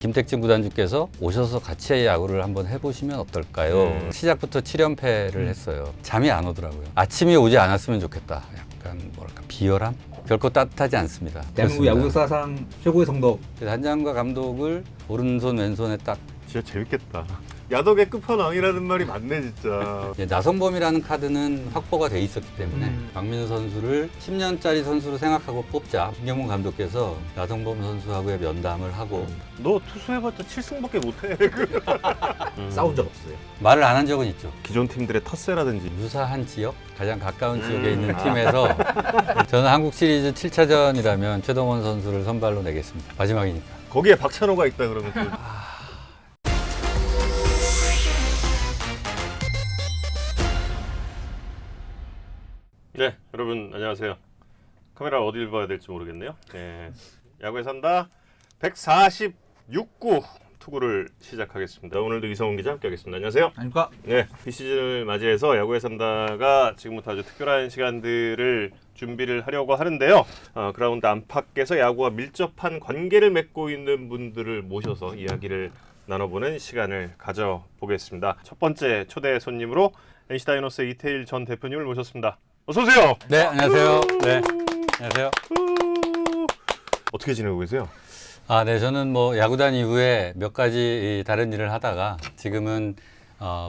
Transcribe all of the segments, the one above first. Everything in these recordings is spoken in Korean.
김택진 구단주께서 오셔서 같이 야구를 한번 해보시면 어떨까요? 시작부터 7연패를 했어요. 잠이 안 오더라고요. 아침이 오지 않았으면 좋겠다. 약간 뭐랄까 비열함? 결코 따뜻하지 않습니다. 대한민국 야구 역사상 최고의 성적. 단장과 감독을 오른손 왼손에 딱 진짜 재밌겠다. 야덕의 끝판왕이라는 말이 맞네 진짜. 나성범이라는 카드는 확보가 돼 있었기 때문에 박민우 선수를 10년짜리 선수로 생각하고 뽑자. 김경문 감독께서 나성범 선수하고의 면담을 하고 너 투수해봤자 7승밖에 못해. 싸운 적 없어요. 말을 안 한 적은 있죠. 기존 팀들의 텃세라든지. 유사한 지역, 가장 가까운 지역에 있는 팀에서 저는 한국 시리즈 7차전이라면 최동원 선수를 선발로 내겠습니다. 마지막이니까. 거기에 박찬호가 있다 그러면 또. 네, 여러분 안녕하세요. 카메라 어딜 봐야 될지 모르겠네요. 네, 야구에 산다 146구 투구를 시작하겠습니다. 오늘도 이성훈 기자 함께하겠습니다. 안녕하세요. 아닙니까? 네, 비시즌을 맞이해서 야구에 산다가 지금부터 아주 특별한 시간들을 준비를 하려고 하는데요. 그라운드 안팎에서 야구와 밀접한 관계를 맺고 있는 분들을 모셔서 이야기를 나눠보는 시간을 가져보겠습니다. 첫 번째 초대 손님으로 NC 다이노스 이태일 전 대표님을 모셨습니다. 어서 오세요. 네, 안녕하세요. 네, 안녕하세요. 어떻게 지내고 계세요? 네, 저는 뭐 야구단 이후에 몇 가지 다른 일을 하다가 지금은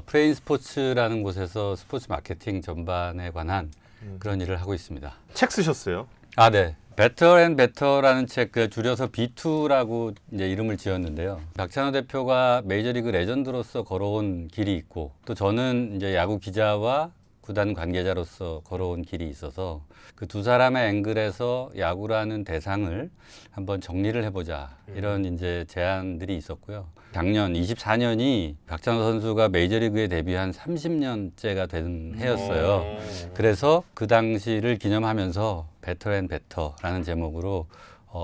프레인 스포츠라는 곳에서 스포츠 마케팅 전반에 관한 그런 일을 하고 있습니다. 책 쓰셨어요? 네. Better and Better라는 책, 줄여서 B2라고 이제 이름을 지었는데요. 박찬호 대표가 메이저리그 레전드로서 걸어온 길이 있고, 또 저는 이제 야구 기자와 구단 관계자로서 걸어온 길이 있어서 그 두 사람의 앵글에서 야구라는 대상을 한번 정리를 해보자. 이런 이제 제안들이 있었고요. 작년 24년이 박찬호 선수가 메이저리그에 데뷔한 30년째가 된 해였어요. 그래서 그 당시를 기념하면서 Better and Better라는 제목으로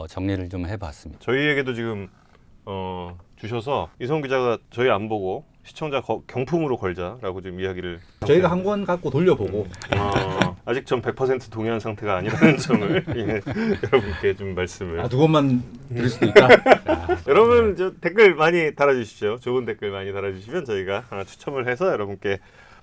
정리를 좀 해봤습니다. 저희에게도 지금 주셔서 이성 기자가 저희 안 보고 시청자 경품으로 걸자라고 지금 이야기를 저희가 한 권 갖고 돌려보고 아직 전 100% 동의한 상태가 아니라는 점을 여러분께 좀 말씀을 두 권만 드릴 수도 있다. 여러분 저 댓글 많이 달아주시죠. 좋은 댓글 많이 달아주시면 저희가 추첨을 해서 여러분께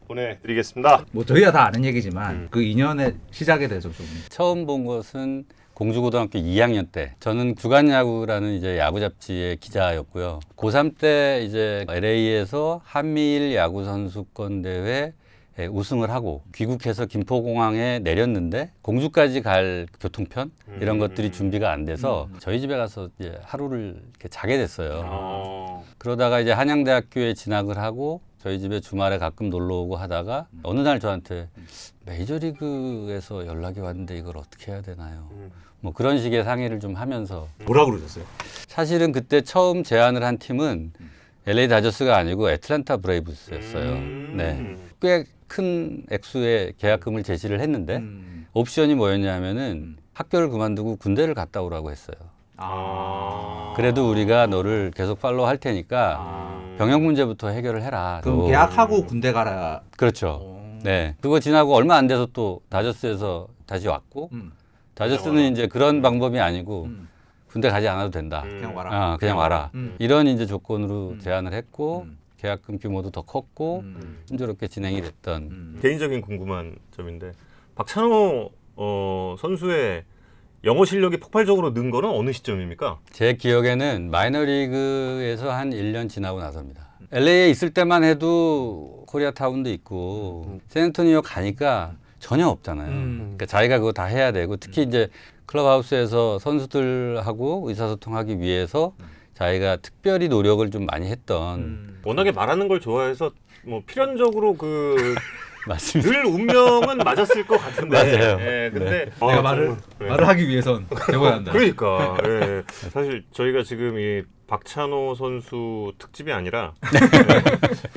보내드리겠습니다. 뭐 저희가 다 아는 얘기지만 그 인연의 시작에 대해서 좀. 처음 본 것은 공주고등학교 2학년 때 저는 주간야구라는 이제 야구 잡지의 기자였고요. 고3 때 이제 LA에서 한미일 야구 선수권 대회 우승을 하고 귀국해서 김포공항에 내렸는데 공주까지 갈 교통편 이런 것들이 준비가 안 돼서 저희 집에 가서 이제 하루를 이렇게 자게 됐어요. 그러다가 이제 한양대학교에 진학을 하고 저희 집에 주말에 가끔 놀러 오고 하다가 어느 날 저한테 메이저리그에서 연락이 왔는데 이걸 어떻게 해야 되나요? 뭐 그런 식의 상의를 좀 하면서 뭐라 그러셨어요? 사실은 그때 처음 제안을 한 팀은 LA 다저스가 아니고 애틀랜타 브레이브스였어요. 네. 꽤 큰 액수의 계약금을 제시를 했는데 옵션이 뭐였냐면은 학교를 그만두고 군대를 갔다 오라고 했어요. 그래도 우리가 너를 계속 팔로우 할 테니까 병역 문제부터 해결을 해라. 그럼 계약하고 군대 가라. 그렇죠. 네. 그거 지나고 얼마 안 돼서 또 다저스에서 다시 왔고 다저스는 이제 그런 방법이 아니고 군대 가지 않아도 된다. 그냥 와라. 그냥 와라. 이런 이제 조건으로 제안을 했고 계약금 규모도 더 컸고 순조롭게 진행이 됐던. 개인적인 궁금한 점인데 박찬호 선수의 영어 실력이 폭발적으로 는 거는 어느 시점입니까? 제 기억에는 마이너리그에서 한 1년 지나고 나서입니다. LA에 있을 때만 해도 코리아타운도 있고 샌안토니오 가니까 전혀 없잖아요. 그러니까 자기가 그거 다 해야 되고 특히 이제 클럽하우스에서 선수들하고 의사소통하기 위해서 자기가 특별히 노력을 좀 많이 했던. 워낙에 말하는 걸 좋아해서 뭐 필연적으로 맞습니다. 늘 운명은 맞았을 것 같은데. 맞아요. 예, 근데 내가 말을 하기 위해선 배워야 한다. 그러니까 예. 사실 저희가 지금 이 박찬호 선수 특집이 아니라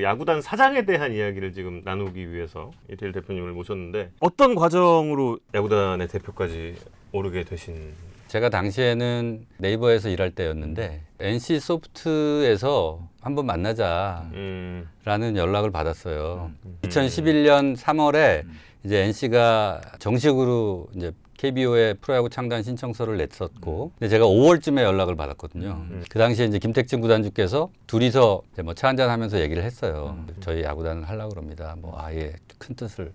야구단 사장에 대한 이야기를 지금 나누기 위해서 이태일 대표님을 모셨는데 어떤 과정으로 야구단의 대표까지 오르게 되신? 제가 당시에는 네이버에서 일할 때였는데 NC 소프트에서 한번 만나자라는 연락을 받았어요. 2011년 3월에 이제 NC가 정식으로 이제 KBO에 프로야구 창단 신청서를 냈었고, 근데 제가 5월쯤에 연락을 받았거든요. 그 당시에 이제 김택진 구단주께서 둘이서 이제 뭐 차 한잔 하면서 얘기를 했어요. 저희 야구단을 하려고 그럽니다. 뭐 아예 큰 뜻을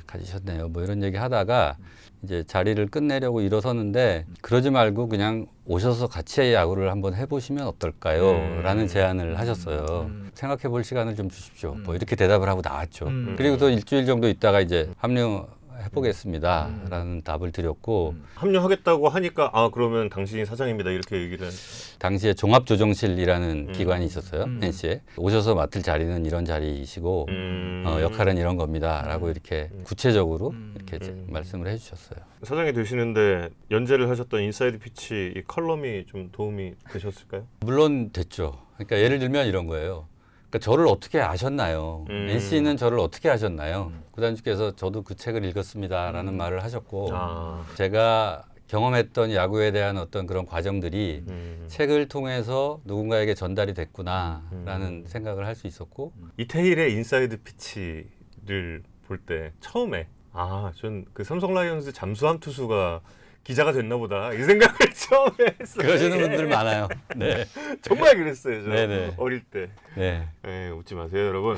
가지셨네요. 뭐 이런 얘기 하다가 이제 자리를 끝내려고 일어서는데 그러지 말고 그냥 오셔서 같이 야구를 한번 해보시면 어떨까요? 라는 제안을 하셨어요. 생각해 볼 시간을 좀 주십시오. 뭐 이렇게 대답을 하고 나왔죠. 그리고 또 일주일 정도 있다가 이제 합류해보겠습니다. 라는 답을 드렸고, 합류하겠다고 하니까 아 그러면 당신이 사장입니다 이렇게 얘기를 당시에 종합조정실이라는 기관이 있었어요. NC에. 오셔서 맡을 자리는 이런 자리이시고 역할은 이런 겁니다. 라고 이렇게 구체적으로 이렇게 이제 말씀을 해주셨어요. 사장이 되시는데 연재를 하셨던 인사이드 피치 이 컬럼이 좀 도움이 되셨을까요? 물론 됐죠. 그러니까 예를 들면 이런 거예요. 그러니까 저를 어떻게 아셨나요? NC는 저를 어떻게 아셨나요? 구단주께서 저도 그 책을 읽었습니다라는 말을 하셨고, 제가 경험했던 야구에 대한 어떤 그런 과정들이 책을 통해서 누군가에게 전달이 됐구나라는 생각을 할 수 있었고, 이태일의 인사이드 피치를 볼 때 처음에 전 그 삼성 라이온즈 잠수함 투수가 기자가 됐나 보다 이 생각을 처음에 했어요. 그러시는 분들 많아요. 네. 정말 그랬어요. 저 네네. 어릴 때. 네. 웃지 마세요, 여러분.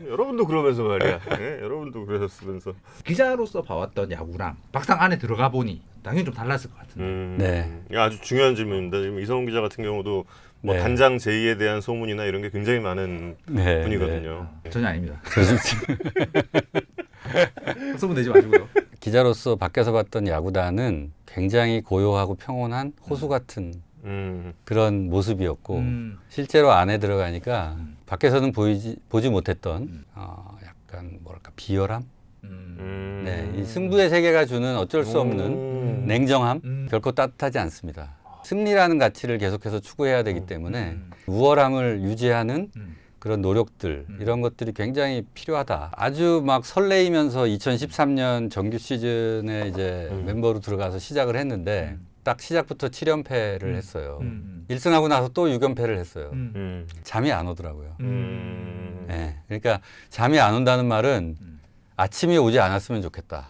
여러분도 그러면서 말이야. 여러분도 그러셨으면서. 기자로서 봐왔던 야구랑 막상 안에 들어가 보니 당연히 좀 달랐을 것 같은데. 네. 이거 아주 중요한 질문입니다. 지금 이성훈 기자 같은 경우도 뭐 네. 단장 제의에 대한 소문이나 이런 게 굉장히 많은 네. 분이거든요. 전혀 아닙니다. 네. 소문 내지 마시고요. 기자로서 밖에서 봤던 야구단은 굉장히 고요하고 평온한 호수 같은 그런 모습이었고 실제로 안에 들어가니까 밖에서는 보지 못했던 약간 뭐랄까 비열함, 네, 이 승부의 세계가 주는 어쩔 수 없는 냉정함, 결코 따뜻하지 않습니다. 승리라는 가치를 계속해서 추구해야 되기 때문에 우월함을 유지하는 그런 노력들 이런 것들이 굉장히 필요하다. 아주 막 설레이면서 2013년 정규 시즌에 이제 멤버로 들어가서 시작을 했는데 딱 시작부터 7연패를 했어요. 1승하고 나서 또 6연패를 했어요. 잠이 안 오더라고요. 네, 그러니까 잠이 안 온다는 말은 아침이 오지 않았으면 좋겠다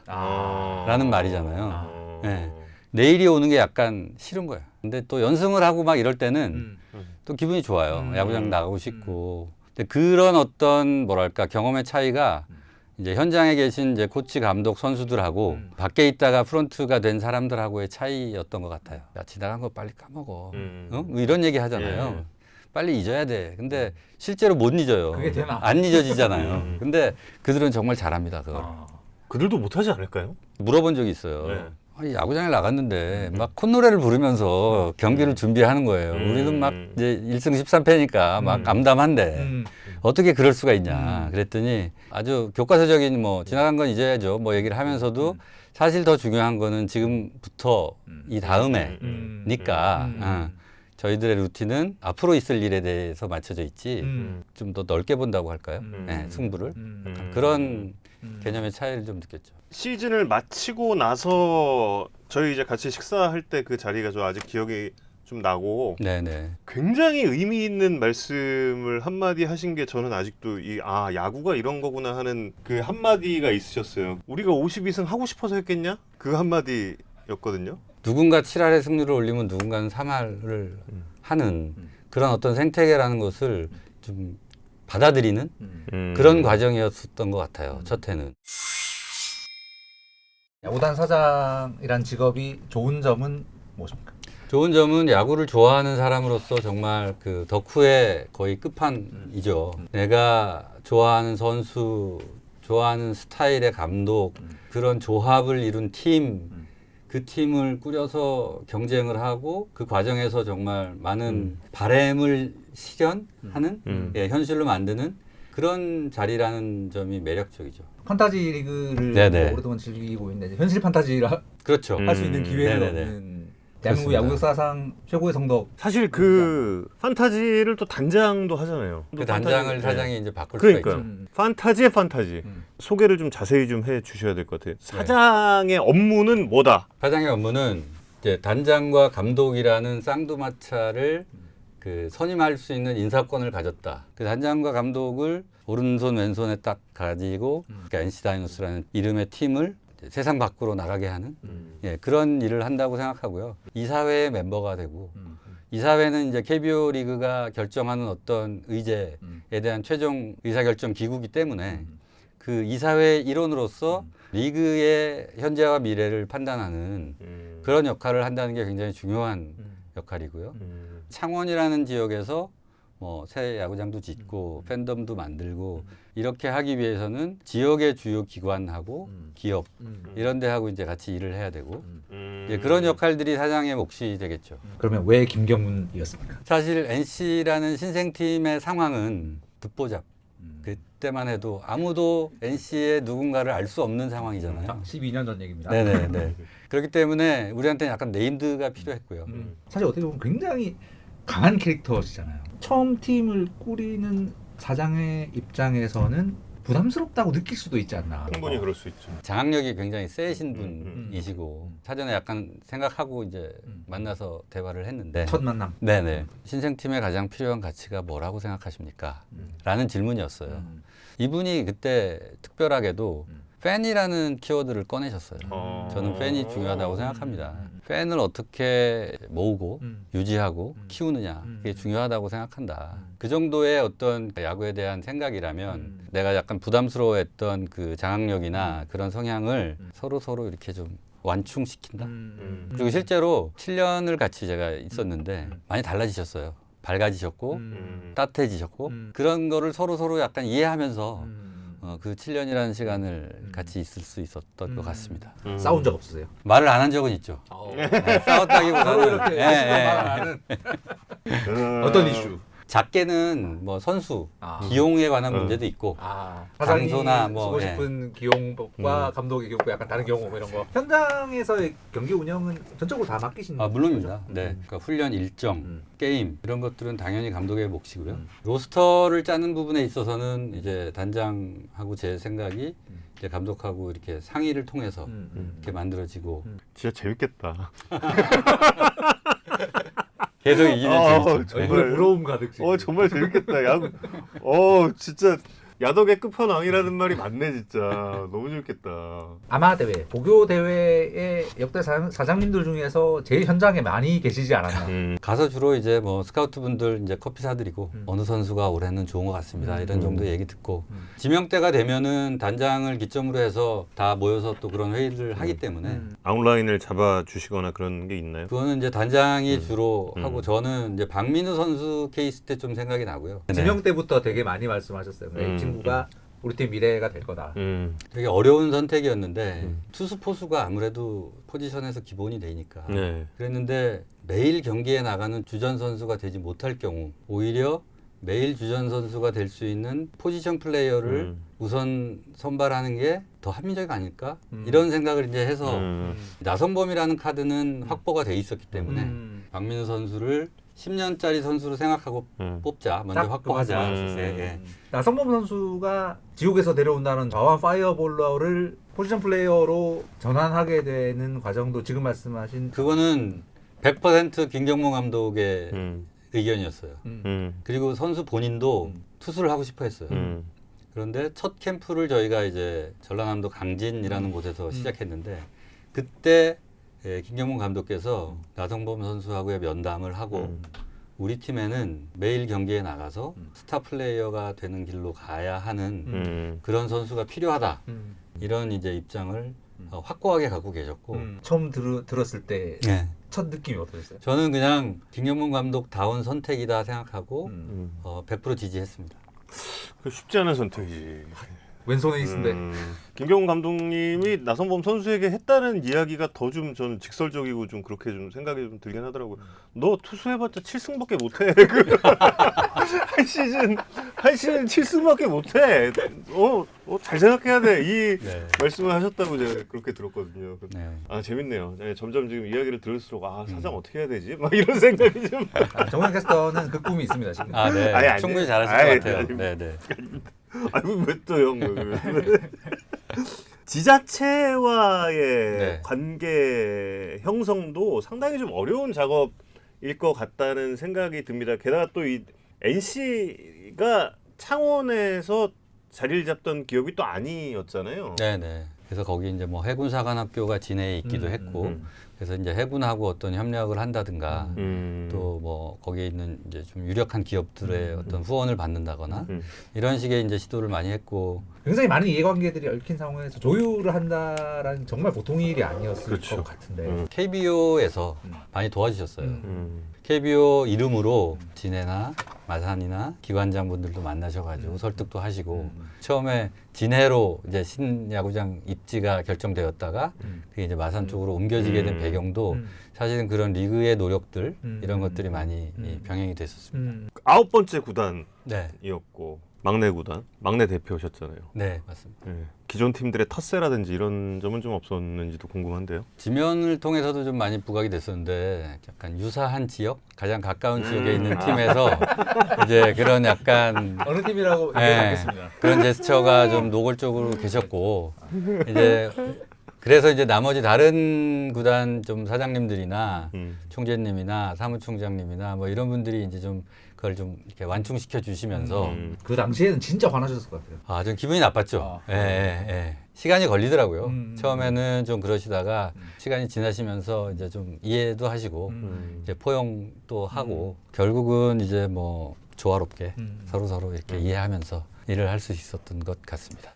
라는 말이잖아요. 네, 내일이 오는 게 약간 싫은 거예요. 근데 또 연승을 하고 막 이럴 때는 또 기분이 좋아요. 야구장 나가고 싶고. 근데 그런 어떤 뭐랄까 경험의 차이가 이제 현장에 계신 이제 코치, 감독, 선수들하고 밖에 있다가 프런트가 된 사람들하고의 차이였던 것 같아요. 야, 지나간 거 빨리 까먹어. 뭐 이런 얘기 하잖아요. 빨리 잊어야 돼. 근데 실제로 못 잊어요. 그게 되나? 안 잊어지잖아요. 근데 그들은 정말 잘합니다. 그걸. 그들도 못하지 않을까요? 물어본 적이 있어요. 네. 아니, 야구장에 나갔는데 막 콧노래를 부르면서 경기를 준비하는 거예요. 우리는 막 이제 1승 13패니까 막 암담한데 어떻게 그럴 수가 있냐. 그랬더니 아주 교과서적인 뭐 지나간 건 잊어야죠. 뭐 얘기를 하면서도 사실 더 중요한 거는 지금부터 이 다음에니까 저희들의 루틴은 앞으로 있을 일에 대해서 맞춰져 있지 좀 더 넓게 본다고 할까요? 네, 승부를. 약간 그런 개념의 차이를 좀 느꼈죠. 시즌을 마치고 나서 저희 이제 같이 식사할 때 그 자리가 저 아직 기억이 좀 나고 네네. 굉장히 의미 있는 말씀을 한마디 하신 게 저는 아직도 야구가 이런 거구나 하는 그 한마디가 있으셨어요. 우리가 52승 하고 싶어서 했겠냐? 그 한마디였거든요. 누군가 7할의 승률을 올리면 누군가는 3할을 하는 그런 어떤 생태계라는 것을 좀 받아들이는 그런 과정이었던 것 같아요. 첫 해는. 야구단 사장이란 직업이 좋은 점은 무엇입니까? 좋은 점은 야구를 좋아하는 사람으로서 정말 그 덕후의 거의 끝판이죠. 내가 좋아하는 선수, 좋아하는 스타일의 감독, 그런 조합을 이룬 팀, 그 팀을 꾸려서 경쟁을 하고 그 과정에서 정말 많은 바램을 실현하는 현실로 만드는 그런 자리라는 점이 매력적이죠. 판타지 리그를 네네. 오랫동안 즐기고 있는데 현실 판타지를 그렇죠. 할 수 있는 기회가 네네네. 없는 대한민국 그렇습니다. 야구 역사상 최고의 성적. 사실 그 판타지를 또 단장도 하잖아요. 그 단장을 사장이 이제 바꿀 그러니까요. 수가 있죠. 판타지의 판타지. 소개를 좀 자세히 좀 해 주셔야 될 것 같아요. 사장의 업무는 뭐다? 사장의 업무는 이제 단장과 감독이라는 쌍두마차를 그 선임할 수 있는 인사권을 가졌다. 그 단장과 감독을 오른손 왼손에 딱 가지고 그러니까 NC 다이노스라는 이름의 팀을 세상 밖으로 나가게 하는 예, 그런 일을 한다고 생각하고요. 이사회의 멤버가 되고 이사회는 이제 KBO 리그가 결정하는 어떤 의제에 대한 최종 의사결정 기구이기 때문에 그 이사회 일원으로서 리그의 현재와 미래를 판단하는 그런 역할을 한다는 게 굉장히 중요한 역할이고요. 창원이라는 지역에서 뭐 새 야구장도 짓고 팬덤도 만들고 이렇게 하기 위해서는 지역의 주요 기관하고 기업 이런 데하고 이제 같이 일을 해야 되고 이제 그런 역할들이 사장의 몫이 되겠죠. 그러면 왜 김경문이었습니까? 사실 NC라는 신생팀의 상황은 듣보잡. 그때만 해도 아무도 NC의 누군가를 알 수 없는 상황이잖아요. 12년 전 얘기입니다. 네네네. 그렇기 때문에 우리한테는 약간 네임드가 필요했고요. 사실 어떻게 보면 굉장히 강한 캐릭터시잖아요. 처음 팀을 꾸리는 사장의 입장에서는 부담스럽다고 느낄 수도 있지 않나. 충분히 그럴 수 있죠. 장악력이 굉장히 세신 분이시고 사전에 약간 생각하고 이제 만나서 대화를 했는데 첫 만남. 네네. 신생팀에 가장 필요한 가치가 뭐라고 생각하십니까? 라는 질문이었어요. 이분이 그때 특별하게도 팬이라는 키워드를 꺼내셨어요. 저는 팬이 중요하다고 생각합니다. 팬을 어떻게 모으고 유지하고 키우느냐 그게 중요하다고 생각한다. 그 정도의 어떤 야구에 대한 생각이라면 내가 약간 부담스러워했던 그 장악력이나 그런 성향을 서로 이렇게 좀 완충시킨다. 그리고 실제로 7년을 같이 제가 있었는데 많이 달라지셨어요. 밝아지셨고 따뜻해지셨고 그런 거를 서로 약간 이해하면서 그 7년이라는 시간을 같이 있을 수 있었던 것 같습니다. 싸운 적 없으세요? 말을 안 한 적은 있죠. 네, 싸웠다기보다는 이렇게 말을 하는 어떤 이슈? 작게는 뭐 선수 기용에 관한 문제도 있고 사장이 장소나 뭐, 쓰고 싶은 기용법과 감독의 기용법 약간 다른 경우 뭐 이런 거. 현장에서의 경기 운영은 전적으로 다 맡기신 거죠? 물론입니다. 네, 그러니까 훈련 일정, 게임 이런 것들은 당연히 감독의 몫이고요. 로스터를 짜는 부분에 있어서는 이제 단장하고 제 생각이 이제 감독하고 이렇게 상의를 통해서 이렇게 만들어지고 진짜 재밌겠다. 계속 이기면 재밌죠. 얼굴에 부러움 가득. 정말 재밌겠다. 야구. 진짜 야덕의 끝판왕이라는 말이 맞네 진짜. 너무 재밌겠다. 아마 대회, 보교 대회의 역대 사장님들 중에서 제일 현장에 많이 계시지 않았나. 가서 주로 이제 뭐 스카우트 분들 이제 커피 사드리고 어느 선수가 올해는 좋은 것 같습니다. 이런 정도 얘기 듣고 지명 때가 되면은 단장을 기점으로 해서 다 모여서 또 그런 회의를 하기 때문에 아웃라인을 잡아 주시거나 그런 게 있나요? 그거는 이제 단장이 주로 하고 저는 이제 박민우 선수 케이스 때 좀 생각이 나고요. 지명 때부터 되게 많이 말씀하셨어요. 이 친구가 우리 팀 미래가 될 거다. 되게 어려운 선택이었는데 투수 포수가 아무래도 포지션에서 기본이 되니까 네. 그랬는데 매일 경기에 나가는 주전 선수가 되지 못할 경우 오히려 매일 주전 선수가 될 수 있는 포지션 플레이어를 우선 선발하는 게 더 합리적이 아닐까 이런 생각을 이제 해서 나성범이라는 카드는 확보가 돼 있었기 때문에 박민우 선수를 10년짜리 선수로 생각하고 뽑자. 먼저 확보하자. 예. 나성범 선수가 지옥에서 내려온다는 좌완 파이어볼러를 포지션 플레이어로 전환하게 되는 과정도 지금 말씀하신 그거는 100% 김경문 감독의 의견이었어요. 그리고 선수 본인도 투수를 하고 싶어 했어요. 그런데 첫 캠프를 저희가 이제 전라남도 강진이라는 곳에서 시작했는데 그때 김경문 감독께서 나성범 선수하고의 면담을 하고 우리 팀에는 매일 경기에 나가서 스타 플레이어가 되는 길로 가야 하는 그런 선수가 필요하다. 이런 이제 입장을 확고하게 갖고 계셨고 처음 들었을 때 첫 네. 느낌이 어떠셨어요? 저는 그냥 김경문 감독 다운 선택이다 생각하고 100% 지지했습니다. 쉽지 않은 선택이지. 왼손에 있는데 김경훈 감독님이 나성범 선수에게 했다는 이야기가 더 좀 저는 직설적이고 좀 그렇게 좀 생각이 좀 들긴 하더라고요. 너 투수해봤자 7승밖에 못해. 한 시즌 7승밖에 못해. 잘 생각해야 돼. 이 말씀을 하셨다고 제가 그렇게 들었거든요. 네. 재밌네요. 점점 지금 이야기를 들을수록 사장 어떻게 해야 되지? 막 이런 생각이 좀. 정우영 캐스터는 그 꿈이 있습니다 지금. 네. 아니, 충분히 잘하실 것 같아요. 네. 왜 또 형? 지자체와의 관계 형성도 상당히 좀 어려운 작업일 것 같다는 생각이 듭니다. 게다가 또 이 NC가 창원에서 자리를 잡던 기업이 또 아니었잖아요. 네네. 그래서 거기 이제 뭐 해군사관학교가 진해에 있기도 했고 그래서 이제 해군하고 어떤 협력을 한다든가 또 뭐 거기에 있는 이제 좀 유력한 기업들의 어떤 후원을 받는다거나 이런 식의 이제 시도를 많이 했고 굉장히 많은 이해관계들이 얽힌 상황에서 조율을 한다라는 정말 보통 일이 아니었을 그렇죠. 것 같은데. KBO에서 많이 도와주셨어요. KBO 이름으로 진해나 마산이나 기관장분들도 만나셔가지고 설득도 하시고 처음에 진해로 이제 신야구장 입지가 결정되었다가 그게 이제 마산 쪽으로 옮겨지게 된 배경도 사실은 그런 리그의 노력들 이런 것들이 많이 병행이 됐었습니다. 9번째 구단이었고 네, 막내 구단, 막내 대표셨잖아요. 네 맞습니다. 예. 기존 팀들의 텃세라든지 이런 점은 좀 없었는지도 궁금한데요. 지면을 통해서도 좀 많이 부각이 됐었는데 약간 유사한 지역, 가장 가까운 지역에 있는 팀에서 이제 그런 약간 어느 팀이라고 예, 얘기하겠습니다. 그런 제스처가 좀 노골적으로 계셨고 이제 그래서 이제 나머지 다른 구단 좀 사장님들이나 총재님이나 사무총장님이나 뭐 이런 분들이 이제 좀 그걸 좀 이렇게 완충시켜 주시면서 그 당시에는 진짜 화나셨을 것 같아요. 아, 좀 기분이 나빴죠. 예, 예, 예. 시간이 걸리더라고요. 처음에는 좀 그러시다가 시간이 지나시면서 이제 좀 이해도 하시고 이제 포용도 하고 결국은 이제 뭐 조화롭게 서로 이렇게 이해하면서 일을 할 수 있었던 것 같습니다.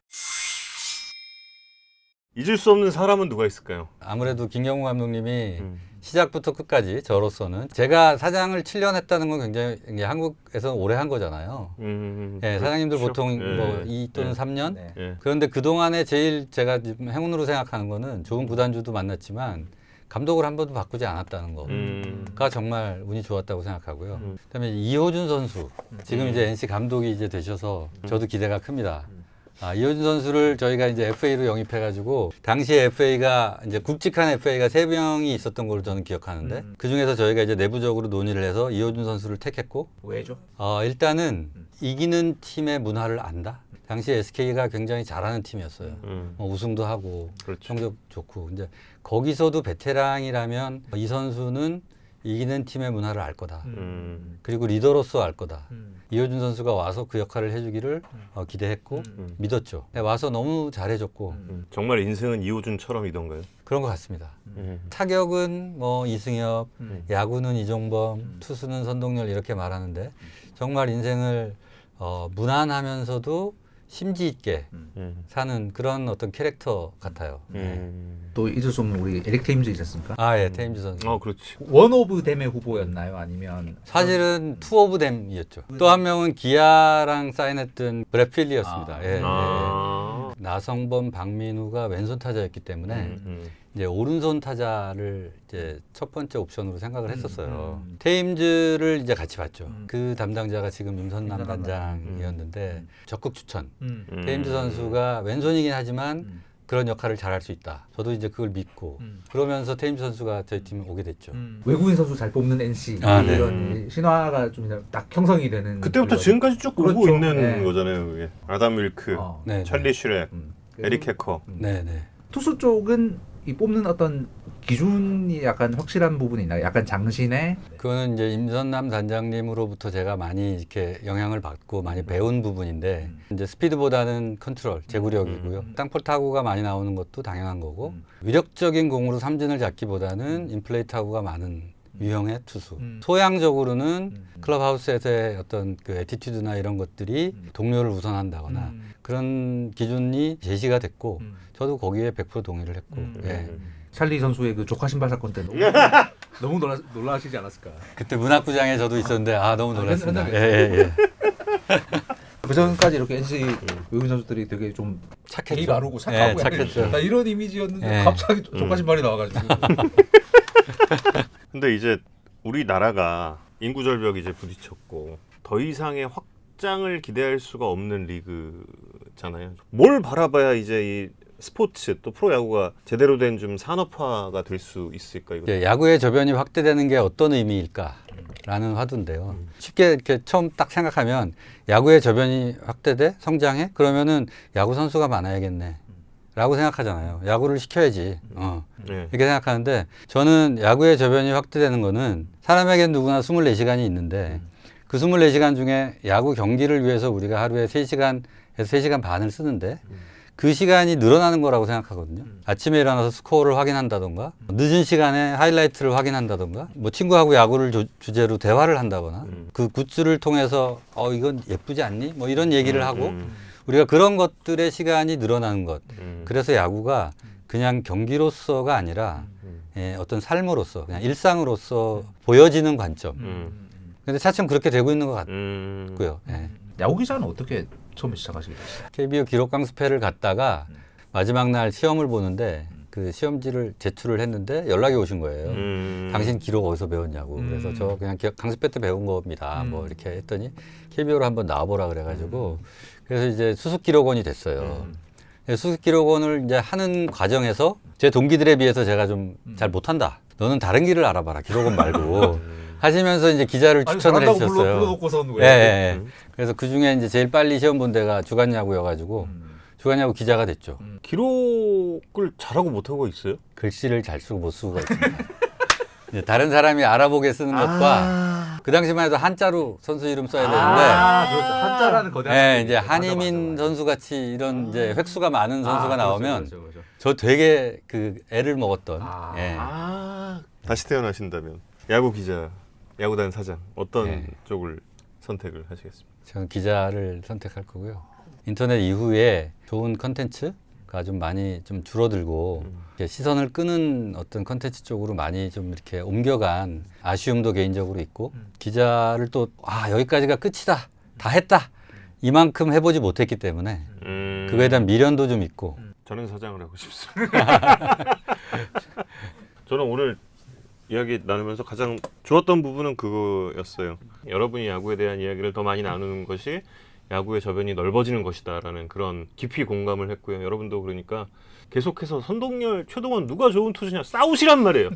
잊을 수 없는 사람은 누가 있을까요? 아무래도 김경무 감독님이 시작부터 끝까지 저로서는 제가 사장을 7년 했다는 건 굉장히 이게 한국에서 오래 한 거잖아요. 예, 사장님들 그렇죠. 보통 예. 뭐 2 또는 3년? 네. 예. 그런데 그동안에 제일 제가 지금 행운으로 생각하는 거는 좋은 구단주도 만났지만 감독을 한 번도 바꾸지 않았다는 거가 정말 운이 좋았다고 생각하고요. 그다음에 이호준 선수 지금 이제 NC 감독이 이제 되셔서 저도 기대가 큽니다. 아, 이호준 선수를 저희가 이제 FA로 영입해가지고 당시에 FA가 이제 굵직한 FA가 3명이 있었던 걸로 저는 기억하는데 그 중에서 저희가 이제 내부적으로 논의를 해서 이호준 선수를 택했고 왜죠? 일단은 이기는 팀의 문화를 안다. 당시 SK가 굉장히 잘하는 팀이었어요. 뭐 우승도 하고 그렇죠. 성적 좋고 이제 거기서도 베테랑이라면 이 선수는 이기는 팀의 문화를 알 거다. 그리고 리더로서 알 거다. 이호준 선수가 와서 그 역할을 해주기를 기대했고 믿었죠. 네, 와서 너무 잘해줬고 정말 인생은 이호준처럼이던가요? 그런 것 같습니다. 타격은 뭐 이승엽, 야구는 이종범, 투수는 선동열 이렇게 말하는데 정말 인생을 무난하면서도 심지 있게 사는 그런 어떤 캐릭터 같아요. 또 잊을 수 없는 우리 에릭 테임즈 있었습니까? 아, 예, 테임즈 선수. 그렇지. 원 오브 댐의 후보였나요? 아니면 사실은 투 오브 댐이었죠. 또 한 명은 기아랑 사인했던 브렛 필리였습니다. 예, 예. 나성범, 박민우가 왼손 타자였기 때문에 이제 오른손 타자를 이제 첫 번째 옵션으로 생각을 했었어요. 테임즈를 이제 같이 봤죠. 그 담당자가 지금 임선남 단장이었는데 적극 추천. 테임즈 선수가 왼손이긴 하지만 그런 역할을 잘할 수 있다. 저도 이제 그걸 믿고 그러면서 테임즈 선수가 저희 팀에 오게 됐죠. 외국인 선수 잘 뽑는 NC 아, 네. 이런 신화가 좀 딱 형성이 되는 그때부터 그런- 지금까지 쭉 오고 그렇죠. 있는 네. 거잖아요. 그게. 아담 윌크, 네, 찰리 슈렉, 그래서 에릭 해커. 네, 네. 투수 쪽은 이 뽑는 어떤 기준이 약간 확실한 부분이 있나요? 약간 장신의 그거는 이제 임선남 단장님으로부터 제가 많이 이렇게 영향을 받고 많이 배운 부분인데 이제 스피드보다는 컨트롤, 제구력이고요. 땅볼 타구가 많이 나오는 것도 당연한 거고 위력적인 공으로 삼진을 잡기보다는 인플레이 타구가 많은 유형의 투수. 소양적으로는 클럽하우스에서의 어떤 그 애티튜드나 이런 것들이 동료를 우선한다거나 그런 기준이 제시가 됐고 저도 거기에 100% 동의를 했고 예. 찰리 선수의 그 조카 신발 사건 때 너무 놀라시지 않았을까? 그때 문학구장에 저도 있었는데 너무 놀랐습니다. 현장에 예, 예. 그 전까지 이렇게 NC 외국인 선수들이 되게 좀 착했죠. 예의 바르고 착하고 예, 착했죠. 나 이런 이미지였는데 예. 갑자기 조카 신발이 나와가지고 근데 이제 우리나라가 인구 절벽이 이제 부딪혔고 더 이상의 확장을 기대할 수가 없는 리그잖아요. 뭘 바라봐야 이제 이 스포츠 또 프로야구가 제대로 된 좀 산업화가 될 수 있을까 이거. 예, 야구의 저변이 확대되는 게 어떤 의미일까라는 화두인데요. 쉽게 이렇게 처음 딱 생각하면 야구의 저변이 확대돼 성장해 그러면은 야구 선수가 많아야겠네. 라고 생각하잖아요. 야구를 시켜야지. 네. 이렇게 생각하는데 저는 야구의 저변이 확대되는 거는 사람에겐 누구나 24시간이 있는데 그 24시간 중에 야구 경기를 위해서 우리가 하루에 3시간에서 3시간 반을 쓰는데 그 시간이 늘어나는 거라고 생각하거든요. 아침에 일어나서 스코어를 확인한다던가 늦은 시간에 하이라이트를 확인한다던가 뭐 친구하고 야구를 주제로 대화를 한다거나 그 굿즈를 통해서 이건 예쁘지 않니? 뭐 이런 얘기를 하고 우리가 그런 것들의 시간이 늘어나는 것. 그래서 야구가 그냥 경기로서가 아니라 어떤 삶으로서 그냥 일상으로서 보여지는 관점. 근데 차츰 그렇게 되고 있는 것 같고요. 예. 야구 기자는 어떻게 처음에 시작하시게 됐어요? KBO 기록 강습회를 갔다가 마지막 날 시험을 보는데 그 시험지를 제출을 했는데 연락이 오신 거예요. 당신 기록 어디서 배웠냐고. 그래서 저 그냥 강습회 때 배운 겁니다. 뭐 이렇게 했더니 KBO로 한번 나와보라 그래가지고 그래서 이제 수습기록원이 됐어요. 수습기록원을 이제 하는 과정에서 제 동기들에 비해서 제가 좀 잘 못한다. 너는 다른 길을 알아봐라. 기록원 말고. 하시면서 이제 기자를 추천을 해주셨어요. 불러놓고선 예, 예. 그래서 그 중에 이제 제일 빨리 시험 본 데가 주간야구여가지고 주간야구 기자가 됐죠. 기록을 잘하고 못하고 있어요? 글씨를 잘 쓰고 못 쓰고가 있습니다. 이제 다른 사람이 알아보게 쓰는 것과 그 당시만 해도 한자로 선수 이름 써야 되는데 그렇죠. 한자라는 거대한. 예, 이제 한희민 선수 같이 이런 이제 획수가 많은 선수가 나오면 그렇죠. 저 되게 그 애를 먹었던. 예. 다시 태어나신다면 야구 기자, 야구단 사장 어떤 네. 쪽을 선택을 하시겠습니까? 저는 기자를 선택할 거고요. 인터넷 이후에 좋은 컨텐츠가 좀 많이 좀 줄어들고 이렇게 시선을 끄는 어떤 컨텐츠 쪽으로 많이 좀 이렇게 옮겨간 아쉬움도 개인적으로 있고 기자를 또 여기까지가 끝이다, 다 했다 이만큼 해보지 못했기 때문에 그거에 대한 미련도 좀 있고. 저는 사장을 하고 싶습니다. 저는 오늘 이야기 나누면서 가장 좋았던 부분은 그거였어요. 여러분이 야구에 대한 이야기를 더 많이 나누는 것이 야구의 저변이 넓어지는 것이다라는 그런 깊이 공감을 했고요. 여러분도 그러니까 계속해서 선동열, 최동원 누가 좋은 투수냐 싸우시란 말이에요.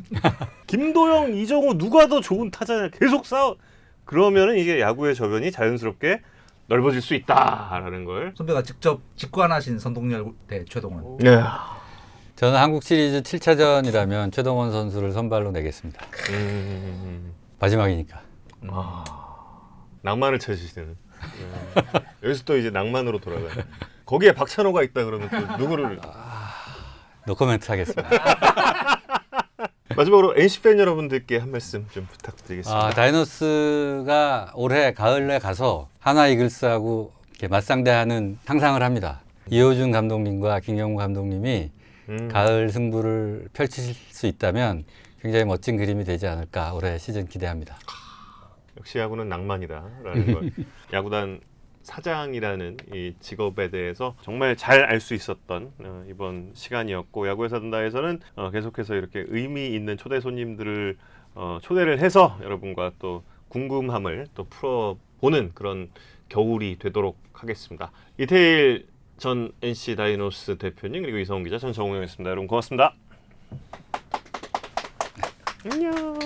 김도영, 이정우 누가 더 좋은 타자냐 계속 싸워. 그러면은 이게 야구의 저변이 자연스럽게 넓어질 수 있다라는 걸. 선배가 직접 직관하신 선동열 대 최동원. 네. 저는 한국 시리즈 7차전이라면 최동원 선수를 선발로 내겠습니다. 마지막이니까. 낭만을 찾으시는. 여기서 또 이제 낭만으로 돌아가요. 거기에 박찬호가 있다 그러면 또 누구를? 노코멘트 하겠습니다. 마지막으로 NC 팬 여러분들께 한 말씀 좀 부탁드리겠습니다. 다이노스가 올해 가을에 가서 하나 이글스하고 이렇게 맞상대하는 상상을 합니다. 이호준 감독님과 김경무 감독님이 가을 승부를 펼칠 수 있다면 굉장히 멋진 그림이 되지 않을까 올해 시즌 기대합니다. 역시 야구는 낭만이다라는 걸 야구단 사장이라는 이 직업에 대해서 정말 잘 알 수 있었던 이번 시간이었고 야구의 산다에서는 계속해서 이렇게 의미 있는 초대 손님들을 초대를 해서 여러분과 또 궁금함을 또 풀어보는 그런 겨울이 되도록 하겠습니다. 이태일 전 NC 다이노스 대표님 그리고 이성훈 기자, 전 정우영이었습니다. 여러분 고맙습니다. 안녕.